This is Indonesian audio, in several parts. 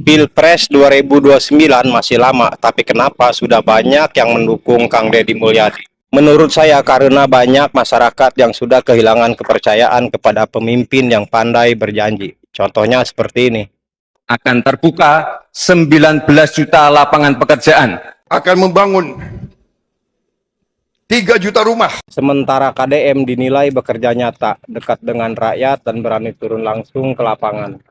Pilpres 2029 masih lama, tapi kenapa sudah banyak yang mendukung Kang Deddy Mulyadi? Menurut saya karena banyak masyarakat yang sudah kehilangan kepercayaan kepada pemimpin yang pandai berjanji. Contohnya seperti ini. Akan terbuka 19 juta lapangan pekerjaan. Akan membangun 3 juta rumah. Sementara KDM dinilai bekerja nyata, dekat dengan rakyat dan berani turun langsung ke lapangan.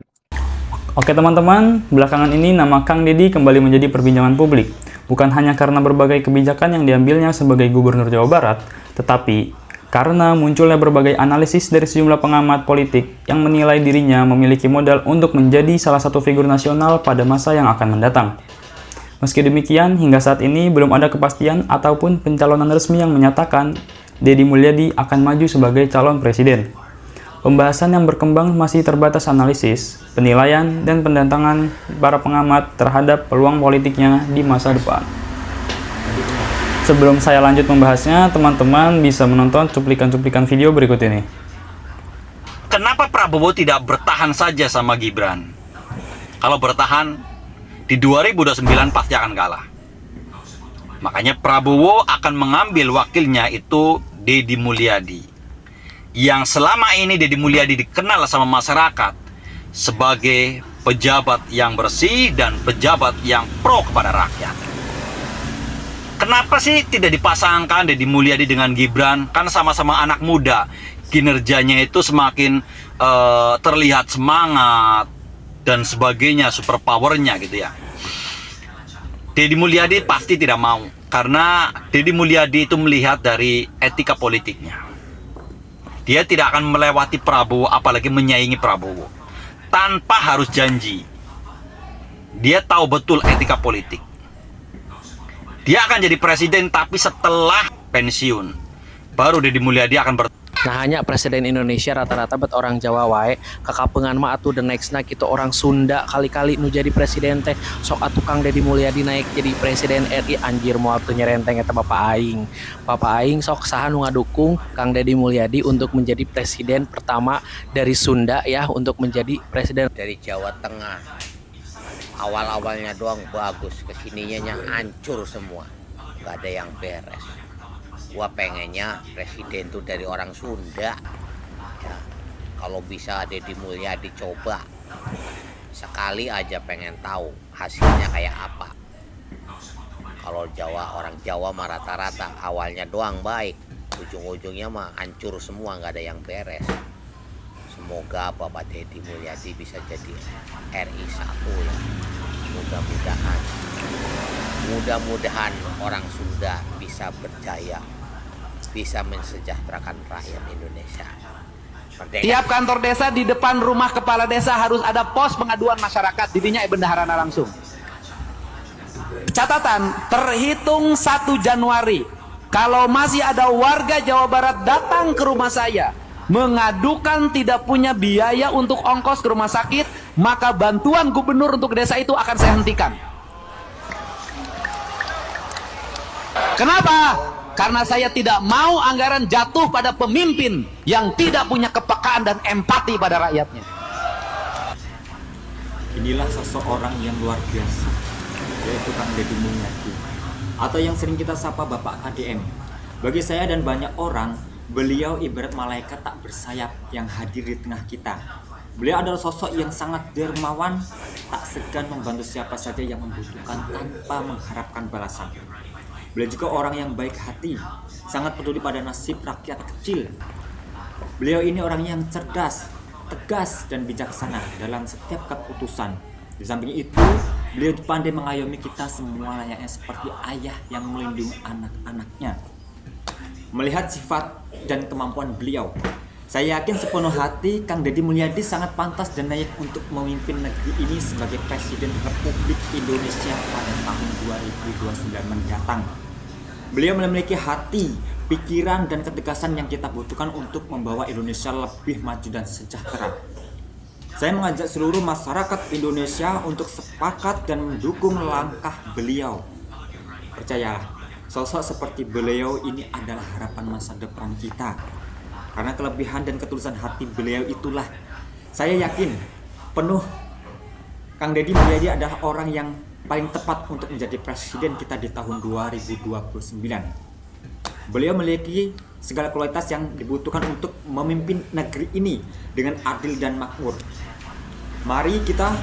Oke teman-teman, belakangan ini nama Kang Deddy kembali menjadi perbincangan publik. Bukan hanya karena berbagai kebijakan yang diambilnya sebagai Gubernur Jawa Barat, tetapi karena munculnya berbagai analisis dari sejumlah pengamat politik yang menilai dirinya memiliki modal untuk menjadi salah satu figur nasional pada masa yang akan mendatang. Meski demikian, hingga saat ini belum ada kepastian ataupun pencalonan resmi yang menyatakan Deddy Mulyadi akan maju sebagai calon presiden. Pembahasan yang berkembang masih terbatas analisis, penilaian, dan pendatangan para pengamat terhadap peluang politiknya di masa depan. Sebelum saya lanjut membahasnya, teman-teman bisa menonton cuplikan-cuplikan video berikut ini. Kenapa Prabowo tidak bertahan saja sama Gibran? Kalau bertahan, di 2029 pasti akan kalah. Makanya Prabowo akan mengambil wakilnya itu Deddy Mulyadi. Yang selama ini Deddy Mulyadi dikenal sama masyarakat sebagai pejabat yang bersih dan pejabat yang pro kepada rakyat. Kenapa sih tidak dipasangkan Deddy Mulyadi dengan Gibran? Kan sama-sama anak muda, kinerjanya itu semakin terlihat semangat dan sebagainya, super powernya gitu ya. Deddy Mulyadi pasti tidak mau, karena Deddy Mulyadi itu melihat dari etika politiknya. Dia tidak akan melewati Prabowo, apalagi menyaingi Prabowo, tanpa harus janji. Dia tahu betul etika politik. Dia akan jadi presiden, tapi setelah pensiun, baru Deddy Mulyadi akan Nah hanya presiden Indonesia rata-rata bet orang Jawa wae kakapengan mah atuh the next na gitu orang Sunda kali-kali nu jadi presiden teh sok atuh Kang Deddy Mulyadi naik jadi presiden RI anjir moal teu nyerenteng eta Bapak Aing sok saha nu ngadukung Kang Deddy Mulyadi untuk menjadi presiden pertama dari Sunda ya untuk menjadi presiden dari Jawa Tengah. Awal-awalnya doang bagus, kesininya hancur semua, gak ada yang beres. Gua pengennya presiden tuh dari orang Sunda ya, kalau bisa Deddy Mulyadi coba sekali aja, pengen tahu hasilnya kayak apa. Kalau orang Jawa mah rata-rata awalnya doang baik, ujung-ujungnya mah hancur semua, nggak ada yang beres. Semoga Bapak Deddy Mulyadi bisa jadi RI 1 ya. Mudah-mudahan orang Sunda bisa berjaya, bisa mensejahterakan rakyat Indonesia. Merdeka. Tiap kantor desa di depan rumah kepala desa harus ada pos pengaduan masyarakat, didinya bendaharana langsung. Catatan, terhitung 1 Januari, kalau masih ada warga Jawa Barat datang ke rumah saya mengadukan tidak punya biaya untuk ongkos ke rumah sakit, maka bantuan gubernur untuk desa itu akan saya hentikan. Kenapa? Karena saya tidak mau anggaran jatuh pada pemimpin yang tidak punya kepekaan dan empati pada rakyatnya. Inilah seseorang yang luar biasa, yaitu Kang Deddy Mulyadi, atau yang sering kita sapa Bapak KDM. Bagi saya dan banyak orang, beliau ibarat malaikat tak bersayap yang hadir di tengah kita. Beliau adalah sosok yang sangat dermawan, tak segan membantu siapa saja yang membutuhkan tanpa mengharapkan balasan. Beliau juga orang yang baik hati, sangat peduli pada nasib rakyat kecil. Beliau ini orang yang cerdas, tegas, dan bijaksana dalam setiap keputusan. Di samping itu, beliau pandai mengayomi kita semua layaknya seperti ayah yang melindungi anak-anaknya. Melihat sifat dan kemampuan beliau, saya yakin sepenuh hati Kang Deddy Mulyadi sangat pantas dan layak untuk memimpin negeri ini sebagai Presiden Republik Indonesia pada tahun 2029 mendatang. Beliau memiliki hati, pikiran, dan ketegasan yang kita butuhkan untuk membawa Indonesia lebih maju dan sejahtera. Saya mengajak seluruh masyarakat Indonesia untuk sepakat dan mendukung langkah beliau. Percayalah, sosok seperti beliau ini adalah harapan masa depan kita. Karena kelebihan dan ketulusan hati beliau itulah saya yakin penuh Kang Deddy Mulyadi adalah orang yang paling tepat untuk menjadi presiden kita di tahun 2029. Beliau memiliki segala kualitas yang dibutuhkan untuk memimpin negeri ini dengan adil dan makmur. Mari kita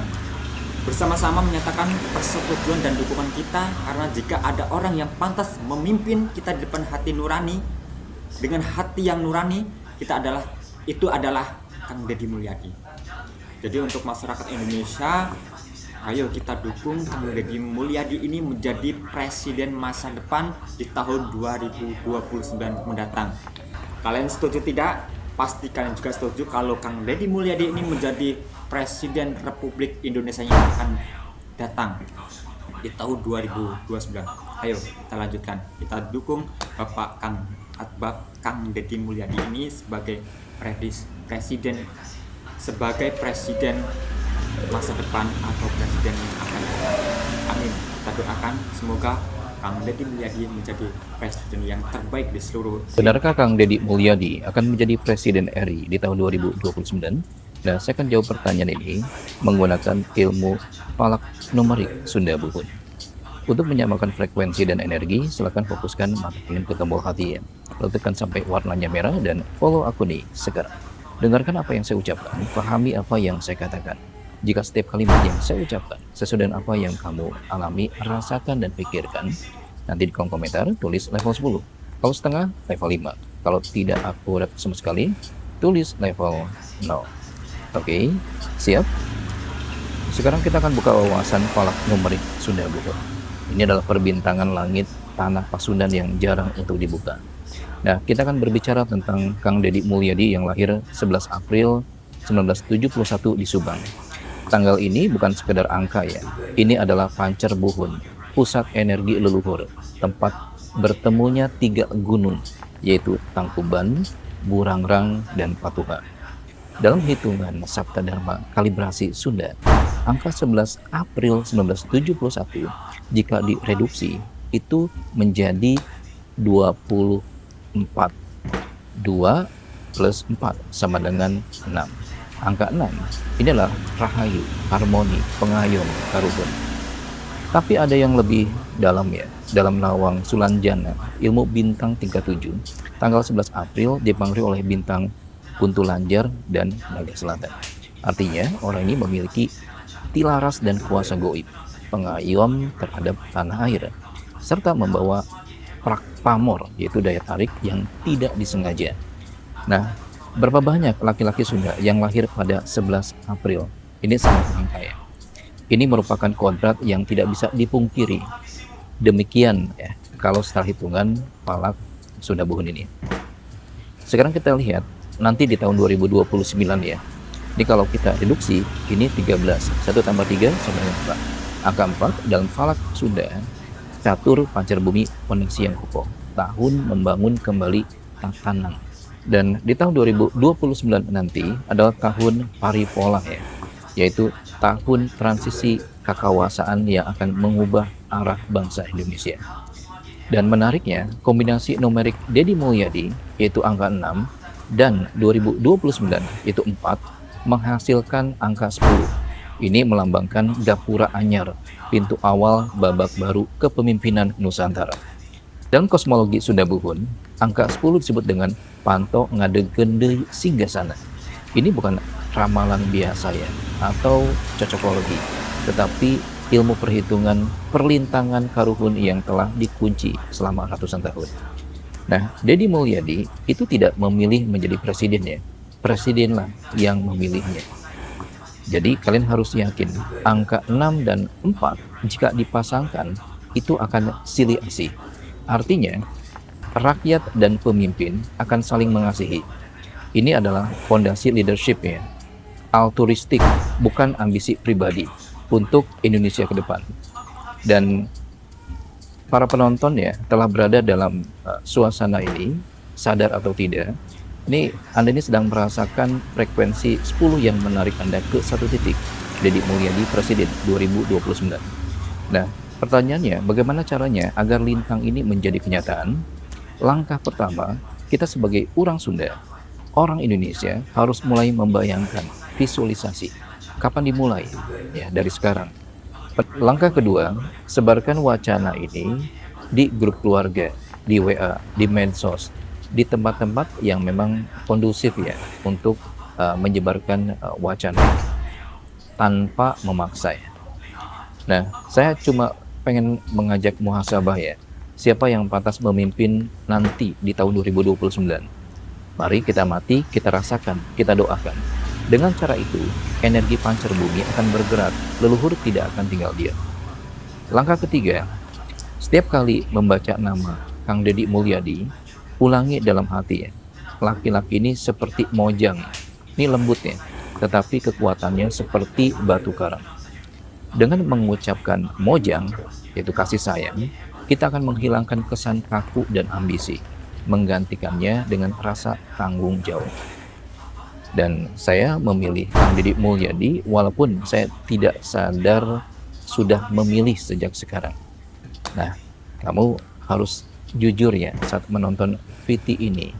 bersama-sama menyatakan persetujuan dan dukungan kita, karena jika ada orang yang pantas memimpin kita di depan hati nurani, dengan hati yang nurani, itu adalah Kang Deddy Mulyadi. Jadi untuk masyarakat Indonesia, ayo kita dukung Kang Deddy Mulyadi ini menjadi presiden masa depan di tahun 2029 mendatang. Kalian setuju tidak? Pasti kalian juga setuju kalau Kang Deddy Mulyadi ini menjadi presiden Republik Indonesia yang akan datang di tahun 2029. Ayo kita lanjutkan. Kita dukung Bapak Kang Deddy Mulyadi ini sebagai presiden masa depan atau presiden yang akan datang. Amin. Kita doakan semoga Kang Deddy Mulyadi menjadi presiden yang terbaik di seluruh. Benarkah Kang Deddy Mulyadi akan menjadi presiden RI di tahun 2029? Nah, saya akan jawab pertanyaan ini menggunakan ilmu falak numerik Sunda Buhun. Untuk menyamakan frekuensi dan energi, silakan fokuskan mata kalian ke tombol hati ya. Lalu tekan sampai warnanya merah dan follow akun ini sekarang. Dengarkan apa yang saya ucapkan, pahami apa yang saya katakan. Jika setiap kalimat yang saya ucapkan sesuai dengan apa yang kamu alami, rasakan dan pikirkan, nanti di kolom komentar tulis level 10. Kalau setengah, level 5. Kalau tidak akurat sama sekali, tulis level 0. Oke, siap? Sekarang kita akan buka wawasan falak numerik Sunda Buhun. Ini adalah perbintangan langit tanah Pasundan yang jarang untuk dibuka. Nah, kita akan berbicara tentang Kang Deddy Mulyadi yang lahir 11 April 1971 di Subang. Tanggal ini bukan sekedar angka ya. Ini adalah Pancer Buhun, pusat energi leluhur, tempat bertemunya 3 gunung, yaitu Tangkuban, Burangrang, dan Patuha. Dalam hitungan Sabta Dharma kalibrasi Sunda, angka 11 April 1971 jika direduksi itu menjadi 24. 2 plus 4 sama dengan 6. Angka 6 inilah rahayu, harmoni, pengayom, karuhun. Tapi ada yang lebih dalam ya. Dalam Lawang Sulanjana, ilmu bintang tingkat 7, tanggal 11 April dipengaruhi oleh bintang Kuntulanjar dan Naga Selatan. Artinya orang ini memiliki tilaras dan kuasa goib, pengayom terhadap tanah air, serta membawa pamor, yaitu daya tarik yang tidak disengaja. Nah, berapa banyak laki-laki Sunda yang lahir pada 11 April? Ini sangat langka ya. Ini merupakan kodrat yang tidak bisa dipungkiri. Demikian ya, kalau setelah hitungan falak Sunda Buhun ini. Sekarang kita lihat, nanti di tahun 2029 ya. Ini kalau kita reduksi, ini 13. 1 tambah 3 sama dengan 4. Angka 4 dalam falak Sunda, catur pancar bumi koneksi yang kokoh, tahun membangun kembali tatanan. Dan di tahun 2029 nanti adalah tahun paripola ya, yaitu tahun transisi kekawasaan yang akan mengubah arah bangsa Indonesia. Dan menariknya, kombinasi numerik Deddy Mulyadi yaitu angka 6 dan 2029 yaitu 4 menghasilkan angka 10. Ini melambangkan gapura anyar, pintu awal babak baru kepemimpinan Nusantara. Dalam kosmologi Sunda Buhun, angka 10 disebut dengan panto ngadegen deui singgasana. Ini bukan ramalan biasa ya, atau cocokologi, tetapi ilmu perhitungan perlintangan karuhun yang telah dikunci selama ratusan tahun. Nah, Deddy Mulyadi itu tidak memilih menjadi presiden ya, presidenlah yang memilihnya. Jadi kalian harus yakin angka 6 dan 4 jika dipasangkan itu akan silih asih. Artinya rakyat dan pemimpin akan saling mengasihi. Ini adalah fondasi leadership ya, altruistik, bukan ambisi pribadi untuk Indonesia ke depan. Dan para penonton ya telah berada dalam suasana ini, sadar atau tidak. Ini Anda ini sedang merasakan frekuensi 10 yang menarik Anda ke satu titik. Deddy Mulyadi Presiden 2029. Nah, pertanyaannya bagaimana caranya agar lintang ini menjadi kenyataan? Langkah pertama, kita sebagai orang Sunda, orang Indonesia harus mulai membayangkan visualisasi. kapan dimulai? Ya, dari sekarang. Langkah kedua, sebarkan wacana ini di grup keluarga, di WA, di medsos, di tempat-tempat yang memang kondusif ya untuk menyebarkan wacana tanpa memaksa ya. Nah, saya cuma pengen mengajak muhasabah ya. Siapa yang pantas memimpin nanti di tahun 2029? Mari kita mati, kita rasakan, kita doakan. Dengan cara itu, energi pancar bumi akan bergerak, leluhur tidak akan tinggal diam. Langkah ketiga, setiap kali membaca nama Kang Deddy Mulyadi, ulangi dalam hati ya. Laki-laki ini seperti mojang. Ini lembut ya, tetapi kekuatannya seperti batu karang. Dengan mengucapkan mojang, yaitu kasih sayang, kita akan menghilangkan kesan kaku dan ambisi, menggantikannya dengan rasa tanggung jawab. Dan saya memilih Kang Deddy Mulyadi walaupun saya tidak sadar sudah memilih sejak sekarang. Nah, kamu harus jujur ya saat menonton VT ini.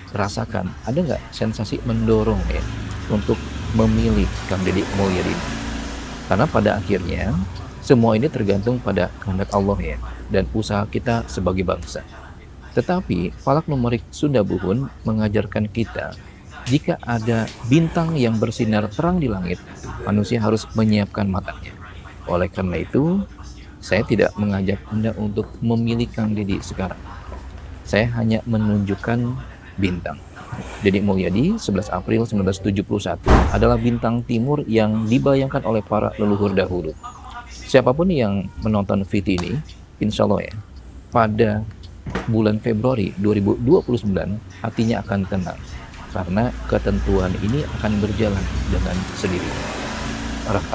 Rasakan, ada nggak sensasi mendorong ya untuk memilih Kang Deddy Mulyadi? Karena pada akhirnya semua ini tergantung pada kehendak Allah ya dan usaha kita sebagai bangsa. Tetapi falak numerik Sunda Buhun mengajarkan kita jika ada bintang yang bersinar terang di langit, manusia harus menyiapkan matanya. Oleh karena itu, saya tidak mengajak Anda untuk memilih Kang Deddy sekarang. Saya hanya menunjukkan bintang. Deddy Mulyadi 11 April 1971 adalah bintang timur yang dibayangkan oleh para leluhur dahulu. Siapapun yang menonton VT ini, insya Allah ya, pada bulan Februari 2029 hatinya akan tenang karena ketentuan ini akan berjalan dengan sendirinya.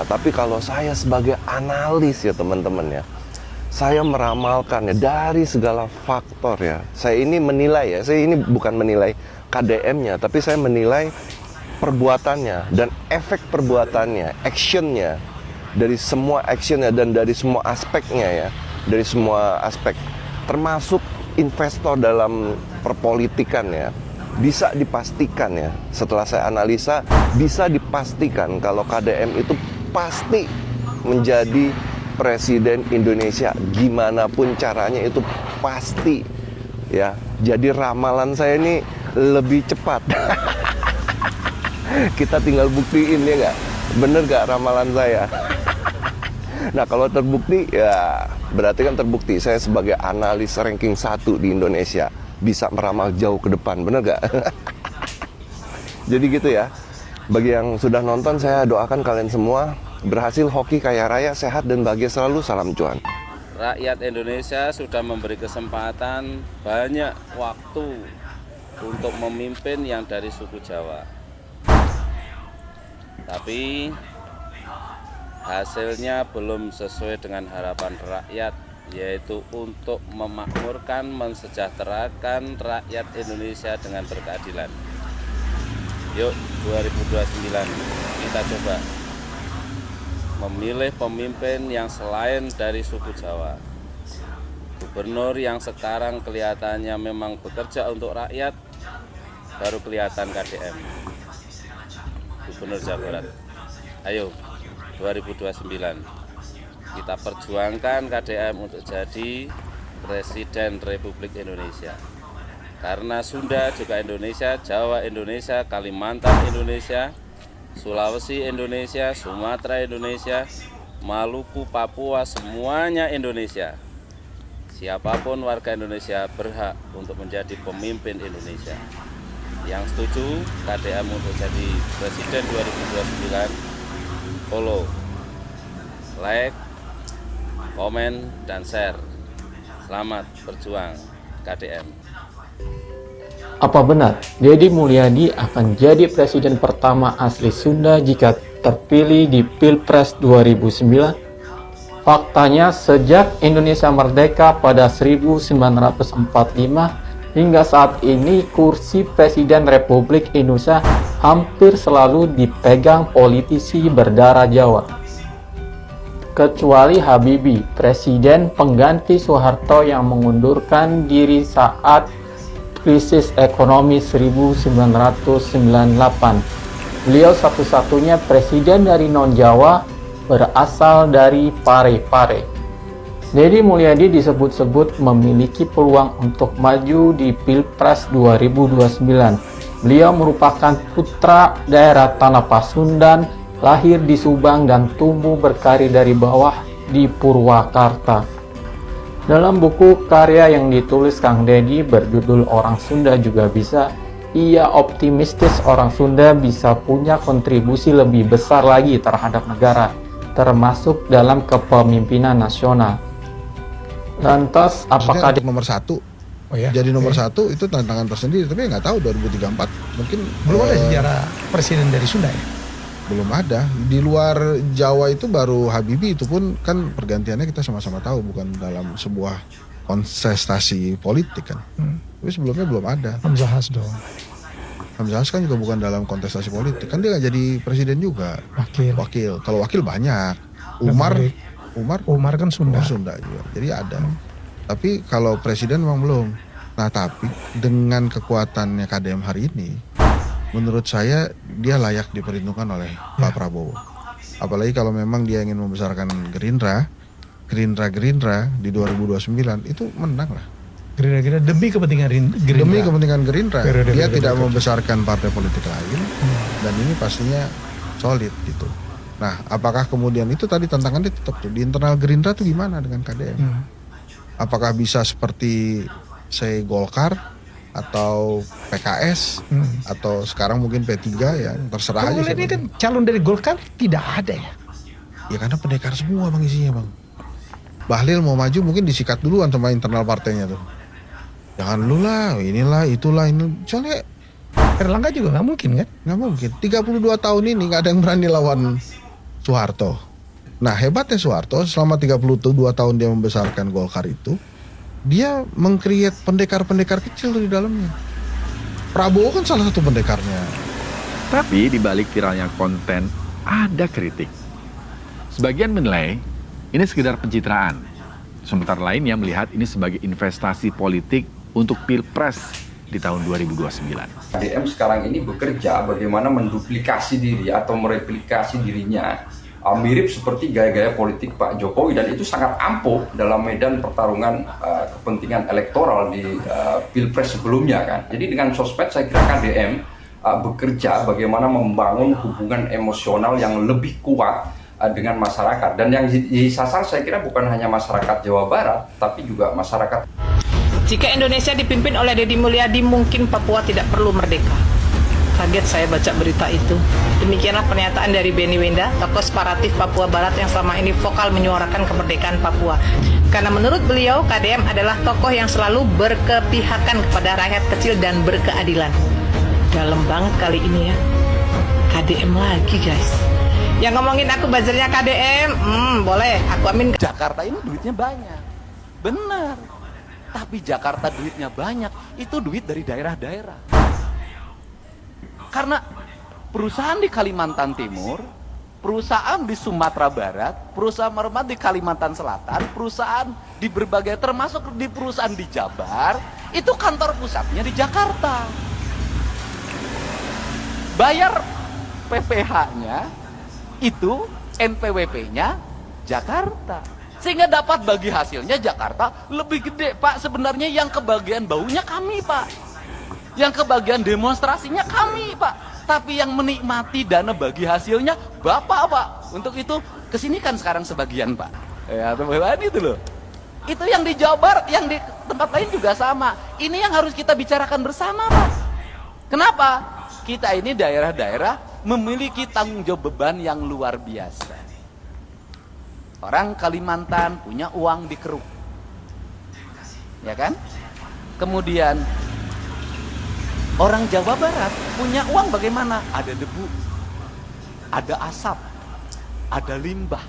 Tapi kalau saya sebagai analis ya teman-teman ya, saya meramalkan ya dari segala faktor ya. Saya ini menilai ya, saya ini bukan menilai KDM-nya, tapi saya menilai perbuatannya dan efek perbuatannya, actionnya, dari semua actionnya dan dari semua aspeknya ya, dari semua aspek, termasuk investor dalam perpolitikan ya, bisa dipastikan ya, setelah saya analisa, bisa dipastikan kalau KDM itu pasti menjadi Presiden Indonesia, gimana pun caranya itu pasti ya. Jadi ramalan saya ini lebih cepat. Kita tinggal buktiin ya nggak? Bener nggak ramalan saya? Nah kalau terbukti ya berarti kan terbukti saya sebagai analis ranking 1 di Indonesia bisa meramal jauh ke depan, bener nggak? Jadi gitu ya. Bagi yang sudah nonton, saya doakan kalian semua berhasil hoki kaya raya, sehat dan bahagia selalu. Salam cuan. Rakyat Indonesia sudah memberi kesempatan banyak waktu untuk memimpin yang dari suku Jawa. Tapi hasilnya belum sesuai dengan harapan rakyat, yaitu untuk memakmurkan, mensejahterakan rakyat Indonesia dengan berkeadilan. Yuk 2029 kita coba memilih pemimpin yang selain dari suku Jawa. Gubernur yang sekarang kelihatannya memang bekerja untuk rakyat, baru kelihatan KDM. Gubernur Jawa Barat. Ayo 2029 kita perjuangkan KDM untuk jadi Presiden Republik Indonesia. Karena Sunda juga Indonesia, Jawa Indonesia, Kalimantan Indonesia, Sulawesi Indonesia, Sumatera Indonesia, Maluku, Papua, semuanya Indonesia. Siapapun warga Indonesia berhak untuk menjadi pemimpin Indonesia. Yang setuju KDM untuk jadi Presiden 2029, follow, like, komen, dan share. Selamat berjuang KDM. Apa benar Deddy Mulyadi akan jadi presiden pertama asli Sunda jika terpilih di Pilpres 2009? Faktanya, sejak Indonesia merdeka pada 1945 hingga saat ini, kursi Presiden Republik Indonesia hampir selalu dipegang politisi berdarah Jawa. Kecuali Habibie, presiden pengganti Soeharto yang mengundurkan diri saat krisis ekonomi 1998. Beliau satu-satunya presiden dari non-Jawa berasal dari Parepare. Deddy Mulyadi disebut-sebut memiliki peluang untuk maju di Pilpres 2029. Beliau merupakan putra daerah Tanah Pasundan, lahir di Subang dan tumbuh berkarir dari bawah di Purwakarta. Dalam buku karya yang ditulis Kang Deddy berjudul Orang Sunda Juga Bisa, ia optimistis orang Sunda bisa punya kontribusi lebih besar lagi terhadap negara, termasuk dalam kepemimpinan nasional. Lantas, apakah nomor satu? Jadi nomor satu itu tantangan tersendiri, tapi nggak tahu 2034 mungkin belum ada sejarah presiden dari Sunda ya? Belum ada. Di luar Jawa itu baru Habibie, itu pun kan pergantiannya kita sama-sama tahu bukan dalam sebuah kontestasi politik kan. Tapi sebelumnya belum ada. Hamzah Hasdon. Hamzah Hasdon kan juga bukan dalam kontestasi politik. Kan dia nggak jadi presiden juga. Wakil. Kalau wakil banyak. Umar kan Sunda. Sunda juga. Jadi ada. Tapi kalau presiden memang belum. Nah tapi dengan kekuatannya KDM hari ini, menurut saya dia layak diperhitungkan oleh Pak Prabowo. Apalagi kalau memang dia ingin membesarkan Gerindra di 2029 itu menang lah. Gerindra demi kepentingan Gerindra. Demi kepentingan Gerindra. Dia tidak membesarkan partai politik lain dan ini pastinya solid gitu. Nah, apakah kemudian itu tadi tantangannya tetap tuh di internal Gerindra tuh gimana dengan KDM? Apakah bisa seperti Golkar atau PKS atau sekarang mungkin P3 ya terserah aja. Ini kan calon dari Golkar tidak ada ya? Ya karena pendekar semua bang isinya bang. Bahlil mau maju mungkin disikat duluan sama internal partainya tuh. Jangan lu lah, inilah, itulah, ini. Soalnya Erlangga juga nggak mungkin kan? Nggak mungkin. 32 tahun ini nggak ada yang berani lawan Soeharto. Nah hebatnya Soeharto selama 32 tahun dia membesarkan Golkar itu, dia meng-create pendekar-pendekar kecil di dalamnya. Prabowo kan salah satu pendekarnya. Tapi di balik viralnya konten ada kritik. Sebagian menilai ini sekedar pencitraan. Sementara lainnya melihat ini sebagai investasi politik untuk Pilpres di tahun 2029. KDM sekarang ini bekerja bagaimana menduplikasi diri atau mereplikasi dirinya mirip seperti gaya-gaya politik Pak Jokowi, dan itu sangat ampuh dalam medan pertarungan kepentingan elektoral di Pilpres sebelumnya kan. Jadi dengan sosmed saya kira KDM bekerja bagaimana membangun hubungan emosional yang lebih kuat dengan masyarakat, dan yang disasar saya kira bukan hanya masyarakat Jawa Barat tapi juga masyarakat. Jika Indonesia dipimpin oleh Deddy Mulyadi, mungkin Papua tidak perlu merdeka. Kaget saya baca berita itu. Demikianlah pernyataan dari Benny Wenda, tokoh separatif Papua Barat yang selama ini vokal menyuarakan kemerdekaan Papua. Karena menurut beliau, KDM adalah tokoh yang selalu berkepihakan kepada rakyat kecil dan berkeadilan. Dalam banget kali ini ya. KDM lagi guys. Yang ngomongin aku buzzernya KDM, boleh, aku amin. Jakarta ini duitnya banyak, benar. Tapi Jakarta duitnya banyak, itu duit dari daerah-daerah. Karena perusahaan di Kalimantan Timur, perusahaan di Sumatera Barat, perusahaan mermat di Kalimantan Selatan, perusahaan di berbagai, termasuk di perusahaan di Jabar, itu kantor pusatnya di Jakarta. Bayar PPH-nya, itu NPWP-nya Jakarta. Sehingga dapat bagi hasilnya Jakarta lebih gede, Pak. Sebenarnya yang kebagian baunya kami, Pak. Yang kebagian demonstrasinya kami, Pak. Tapi yang menikmati dana bagi hasilnya Bapak, Pak. Untuk itu kesini kan sekarang sebagian, Pak. Ya, teman-teman itu loh. Itu yang di Jawa Barat, yang di tempat lain juga sama. Ini yang harus kita bicarakan bersama, Pak. Kenapa? Kita ini daerah-daerah memiliki tanggung jawab beban yang luar biasa. Orang Kalimantan punya uang di Keruk, ya kan? Kemudian orang Jawa Barat punya uang bagaimana? Ada debu, ada asap, ada limbah,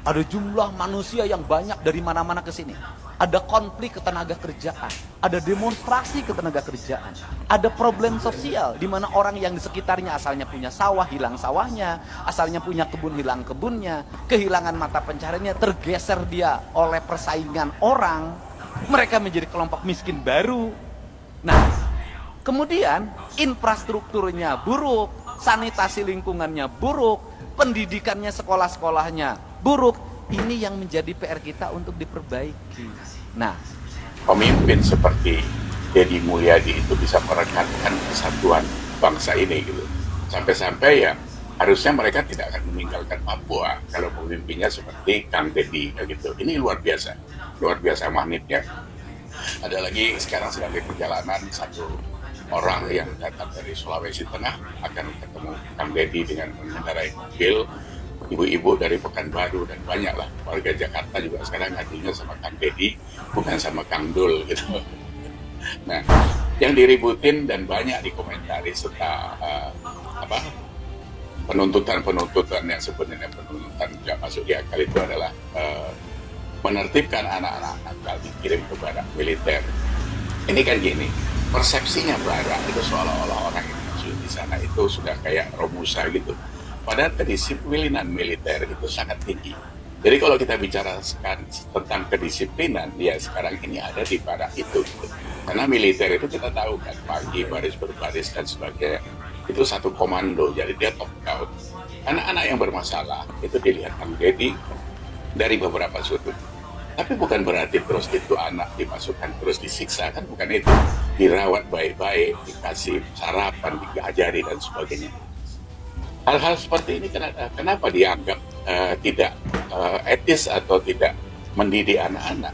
ada jumlah manusia yang banyak dari mana-mana ke sini. Ada konflik ketenaga kerjaan, ada demonstrasi ketenaga kerjaan, ada problem sosial di mana orang yang di sekitarnya asalnya punya sawah hilang sawahnya, asalnya punya kebun hilang kebunnya, kehilangan mata pencariannya, tergeser dia oleh persaingan orang, mereka menjadi kelompok miskin baru. Nah, kemudian infrastrukturnya buruk, sanitasi lingkungannya buruk, pendidikannya sekolah-sekolahnya buruk. Ini yang menjadi PR kita untuk diperbaiki. Nah, pemimpin seperti Deddy Mulyadi itu bisa merekatkan kesatuan bangsa ini gitu. Sampai-sampai ya harusnya mereka tidak akan meninggalkan Papua kalau pemimpinnya seperti Kang Deddy gitu. Ini luar biasa magnetnya. Ada lagi sekarang sedang di perjalanan satu orang yang datang dari Sulawesi Tengah akan ketemu Kang Deddy dengan mengendarai mobil. Ibu-ibu dari Pekanbaru dan banyaklah warga Jakarta juga sekarang ngadunya sama Kang Deddy, bukan sama Kang Dul gitu. Nah, yang diributin dan banyak dikomentari serta penuntutan yang sebenarnya penuntutan tidak masuk di akal itu adalah menertibkan anak-anak nakal dikirim ke barak militer. Ini kan gini, persepsinya barak itu seolah-olah orang yang masuk di sana itu sudah kayak Romusa gitu. Padahal kedisiplinan militer itu sangat tinggi. Jadi kalau kita bicara tentang kedisiplinan, ya sekarang ini ada di barak itu. Karena militer itu kita tahu kan, pagi baris berbaris dan sebagainya. Itu satu komando, jadi dia top down. Anak-anak yang bermasalah itu dilihat Kang Deddy dari beberapa sudut. Tapi bukan berarti terus itu anak dimasukkan terus disiksa, kan bukan itu. Dirawat baik-baik, dikasih sarapan, diajari dan sebagainya. Hal-hal seperti ini kenapa dianggap tidak etis atau tidak mendidik anak-anak?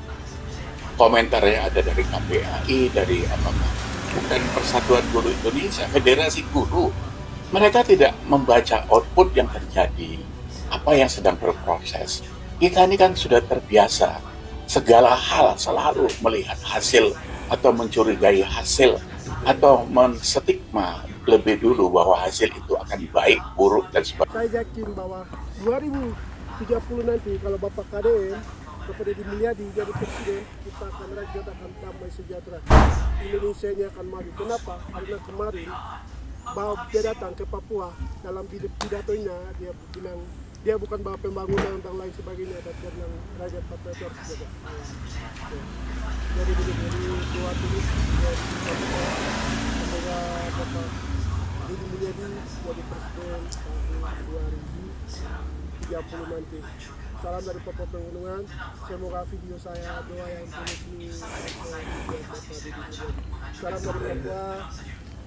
Komentarnya ada dari KPAI, dari bukan Persatuan Guru Indonesia, Federasi Guru. Mereka tidak membaca output yang terjadi, apa yang sedang berproses. Kita ini kan sudah terbiasa segala hal selalu melihat hasil atau mencurigai hasil atau menstigma lebih dulu bahwa hasil itu akan baik, buruk, dan sebagainya. Saya yakin bahwa 2030 nanti kalau Bapak KDM, Bapak Deddy Mulyadi jadi presiden, kita akan rakyat akan damai sejahtera. Indonesia ini akan maju. Kenapa? Karena kemarin bahwa dia datang ke Papua dalam pidatonya dia bilang dia bukan bahwa pembangunan dan lain sebagainya, dan dia bilang rakyat Papua itu harus jaga. Jadi doa tulis dari Papua, semoga Bapak Deddy Mulyadi jadi presiden tahun 2030 nanti. Salam dari Papua Pegunungan. Semoga video saya doa yang tulis ini Bapak Deddy Mulyadi. Salam dari Papua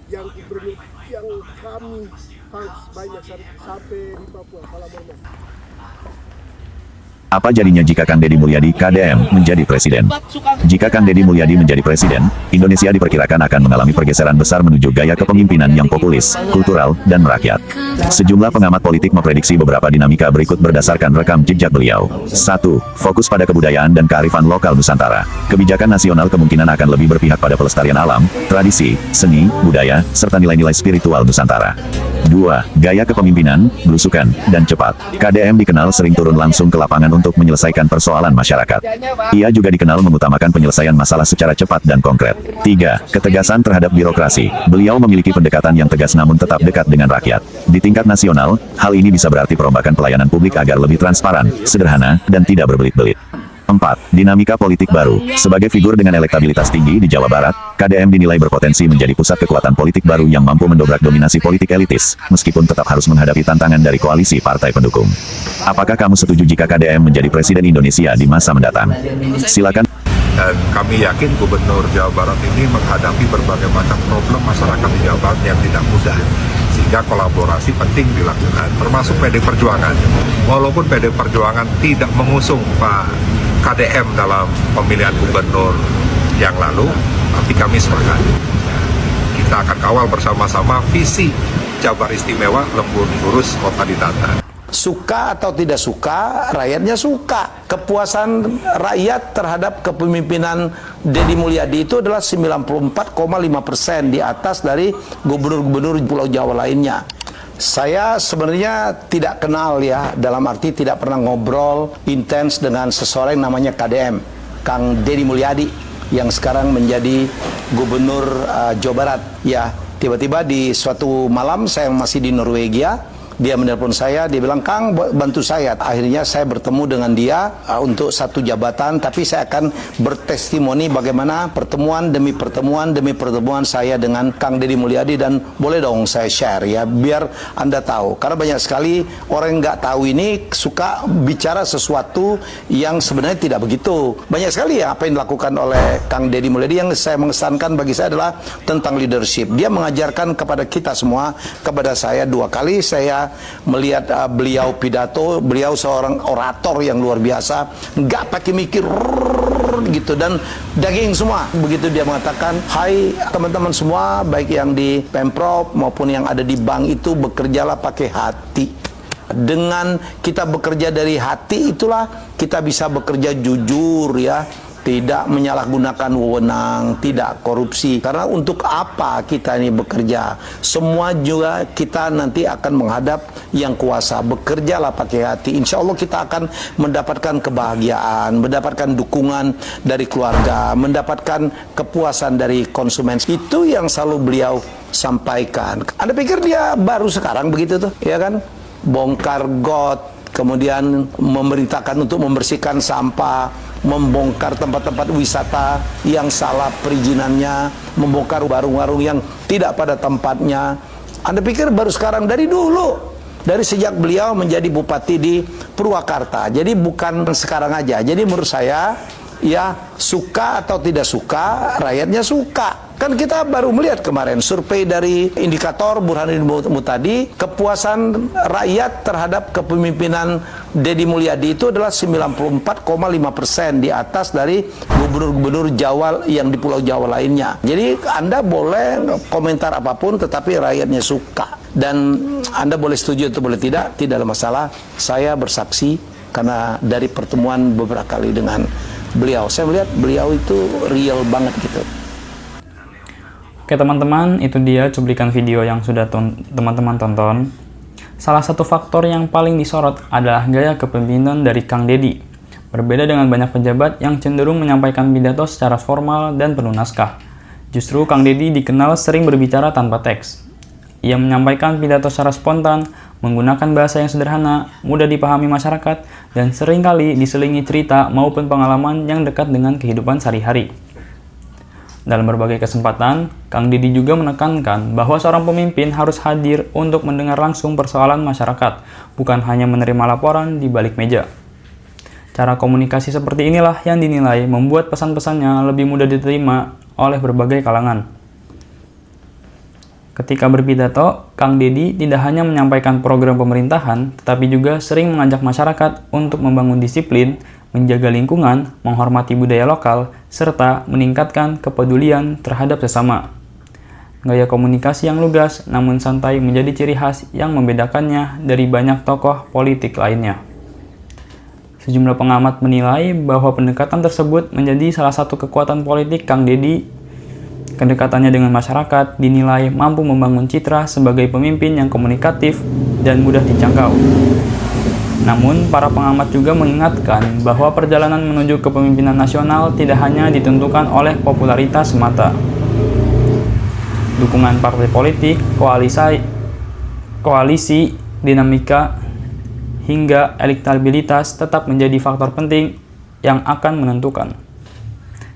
yang gubernur yang kami fans banyak sampai di Papua. Salam hormat. Apa jadinya jika Kang Deddy Mulyadi KDM menjadi presiden? Jika Kang Deddy Mulyadi menjadi presiden, Indonesia diperkirakan akan mengalami pergeseran besar menuju gaya kepemimpinan yang populis, kultural, dan merakyat. Sejumlah pengamat politik memprediksi beberapa dinamika berikut berdasarkan rekam jejak beliau. 1. Fokus pada kebudayaan dan kearifan lokal Nusantara. Kebijakan nasional kemungkinan akan lebih berpihak pada pelestarian alam, tradisi, seni, budaya, serta nilai-nilai spiritual Nusantara. 2. Gaya kepemimpinan, belusukan, dan cepat. KDM dikenal sering turun langsung ke lapangan untuk menyelesaikan persoalan masyarakat. Ia juga dikenal mengutamakan penyelesaian masalah secara cepat dan konkret. 3. Ketegasan terhadap birokrasi. Beliau memiliki pendekatan yang tegas namun tetap dekat dengan rakyat. Di tingkat nasional, hal ini bisa berarti perombakan pelayanan publik agar lebih transparan, sederhana, dan tidak berbelit-belit. 4. Dinamika politik baru. Sebagai figur dengan elektabilitas tinggi di Jawa Barat, KDM dinilai berpotensi menjadi pusat kekuatan politik baru yang mampu mendobrak dominasi politik elitis, meskipun tetap harus menghadapi tantangan dari koalisi partai pendukung. Apakah kamu setuju jika KDM menjadi Presiden Indonesia di masa mendatang? Silakan. Dan kami yakin Gubernur Jawa Barat ini menghadapi berbagai macam problem masyarakat di Jawa Barat yang tidak mudah. Sehingga kolaborasi penting dilakukan, termasuk PD Perjuangan. Walaupun PD Perjuangan tidak mengusung Pak KDM dalam pemilihan gubernur yang lalu, tapi kami sepakat. Kita akan kawal bersama-sama visi Jabar Istimewa Lembur Lurus Kota Ditata. Suka atau tidak suka, rakyatnya suka. Kepuasan rakyat terhadap kepemimpinan Deddy Mulyadi itu adalah 94,5% di atas dari gubernur-gubernur Pulau Jawa lainnya. Saya sebenarnya tidak kenal ya, dalam arti tidak pernah ngobrol intens dengan seseorang yang namanya KDM, Kang Deddy Mulyadi, yang sekarang menjadi gubernur Jawa Barat. Ya, tiba-tiba di suatu malam saya masih di Norwegia, Dia menelpon saya, dia bilang, Kang bantu saya. Akhirnya saya bertemu dengan dia untuk satu jabatan, tapi saya akan bertestimoni bagaimana pertemuan demi pertemuan saya dengan Kang Deddy Mulyadi, dan boleh dong saya share ya, biar Anda tahu. Karena banyak sekali orang yang nggak tahu ini suka bicara sesuatu yang sebenarnya tidak begitu. Banyak sekali ya apa yang dilakukan oleh Kang Deddy Mulyadi. Yang saya mengesankan bagi saya adalah tentang leadership. Dia mengajarkan kepada kita semua, kepada saya 2 kali saya melihat beliau pidato. Beliau seorang orator yang luar biasa, nggak pakai mikir gitu, dan daging semua. Begitu dia mengatakan, hai teman-teman semua, baik yang di Pemprov maupun yang ada di bank itu, bekerjalah pakai hati. Dengan kita bekerja dari hati, itulah kita bisa bekerja jujur ya, tidak menyalahgunakan wewenang, tidak korupsi. Karena untuk apa kita ini bekerja? Semua juga kita nanti akan menghadap yang kuasa. Bekerjalah pakai hati. Insya Allah kita akan mendapatkan kebahagiaan, mendapatkan dukungan dari keluarga, mendapatkan kepuasan dari konsumen. Itu yang selalu beliau sampaikan. Anda pikir dia baru sekarang begitu tuh, ya kan? Bongkar got, kemudian memerintahkan untuk membersihkan sampah, membongkar tempat-tempat wisata yang salah perizinannya, membongkar warung-warung yang tidak pada tempatnya. Anda pikir baru sekarang? Dari dulu, dari sejak beliau menjadi bupati di Purwakarta. Jadi bukan sekarang aja. Jadi menurut saya, ya suka atau tidak suka, rakyatnya suka. Kan kita baru melihat kemarin survei dari indikator Burhanuddin Muhtadi, kepuasan rakyat terhadap kepemimpinan Deddy Mulyadi itu adalah 94,5%, di atas dari gubernur-gubernur Jawa yang di Pulau Jawa lainnya. Jadi Anda boleh komentar apapun, tetapi rakyatnya suka. Dan Anda boleh setuju atau boleh tidak ada masalah. Saya bersaksi karena dari pertemuan beberapa kali dengan beliau, saya melihat beliau itu real banget gitu. Oke teman-teman, itu dia cuplikan video yang sudah teman-teman tonton. Salah satu faktor yang paling disorot adalah gaya kepemimpinan dari Kang Deddy. Berbeda dengan banyak pejabat yang cenderung menyampaikan pidato secara formal dan penuh naskah. Justru Kang Deddy dikenal sering berbicara tanpa teks. Ia menyampaikan pidato secara spontan, menggunakan bahasa yang sederhana, mudah dipahami masyarakat, dan seringkali diselingi cerita maupun pengalaman yang dekat dengan kehidupan sehari-hari. Dalam berbagai kesempatan, Kang Deddy juga menekankan bahwa seorang pemimpin harus hadir untuk mendengar langsung persoalan masyarakat, bukan hanya menerima laporan di balik meja. Cara komunikasi seperti inilah yang dinilai membuat pesan-pesannya lebih mudah diterima oleh berbagai kalangan. Ketika berpidato, Kang Deddy tidak hanya menyampaikan program pemerintahan, tetapi juga sering mengajak masyarakat untuk membangun disiplin, menjaga lingkungan, menghormati budaya lokal, serta meningkatkan kepedulian terhadap sesama. Gaya komunikasi yang lugas namun santai menjadi ciri khas yang membedakannya dari banyak tokoh politik lainnya. Sejumlah pengamat menilai bahwa pendekatan tersebut menjadi salah satu kekuatan politik Kang Deddy. Kedekatannya dengan masyarakat dinilai mampu membangun citra sebagai pemimpin yang komunikatif dan mudah dijangkau. Namun, para pengamat juga mengingatkan bahwa perjalanan menuju kepemimpinan nasional tidak hanya ditentukan oleh popularitas semata. Dukungan partai politik, koalisi, dinamika, hingga elektabilitas tetap menjadi faktor penting yang akan menentukan.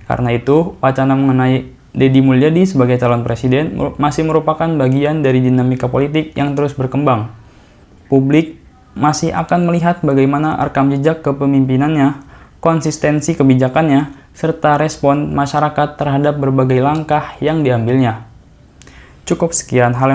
Karena itu, wacana mengenai Deddy Mulyadi sebagai calon presiden masih merupakan bagian dari dinamika politik yang terus berkembang. Publik masih akan melihat bagaimana rekam jejak kepemimpinannya, konsistensi kebijakannya, serta respon masyarakat terhadap berbagai langkah yang diambilnya. Cukup sekian hal yang